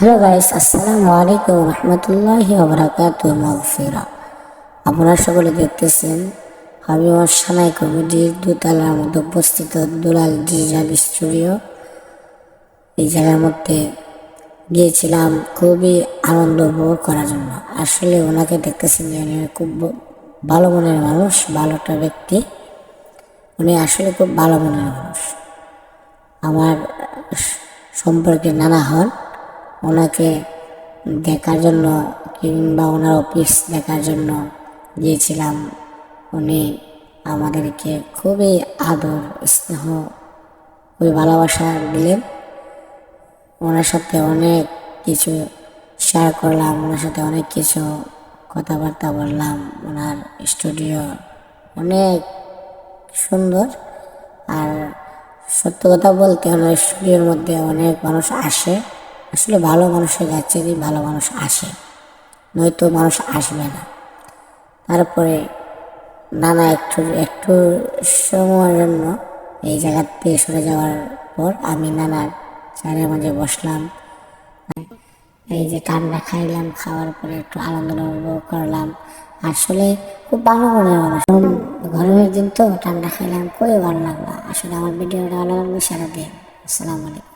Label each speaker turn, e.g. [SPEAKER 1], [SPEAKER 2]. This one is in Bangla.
[SPEAKER 1] হ্যালো গাইস, আসসালামু আলাইকুম রহমতুল্লাহি ওয়া বারাকাতুহু। মাগফিরা। আপনারা সকলে দেখতেছেন হাবিব সানাই কমিটির দোতলার মধ্যে অবস্থিত দুলাল ডিজিটাল স্টুডিও। এই জায়গার মধ্যে গিয়েছিলাম খুবই আনন্দ উপভোগ করার জন্য। আসলে ওনাকে দেখতেছেন যে উনি খুব ভালো মনের মানুষ, ভালো একটা ব্যক্তি। উনি আসলে খুব ভালো মনের মানুষ। আমার সম্পর্কে নানা হন। ওনাকে দেখার জন্য কিংবা ওনার অফিস দেখার জন্য গিয়েছিলাম। উনি আমাদেরকে খুবই আদর স্নেহ খুবই ভালোবাসা দিলেন। ওনার সাথে অনেক কিছু শেয়ার করলাম, ওনার সাথে অনেক কিছু কথাবার্তা বললাম। ওনার স্টুডিও অনেক সুন্দর। আর সত্য কথা বলতে ওনার স্টুডিওর মধ্যে অনেক মানুষ আসে। আসলে ভালো মানুষের কাছে ভালো মানুষ আসে, নয়তো মানুষ আসবে না। তারপরে নানা একটু একটু সময়ের জন্য এই জায়গাতে সরে যাওয়ার পর আমি নানার চারের মাঝে বসলাম। এই যে ঠান্ডা খাইলাম, খাওয়ার পরে একটু আনন্দ অনুভব করলাম। আসলে খুব ভালো মনে হলো। গরমের দিন তো ঠান্ডা খাইলাম, খুবই ভালো লাগলো। আসলে আমার ভিডিওটা ভালো লাগলো, সারা দিন। আসসালামু আলাইকুম।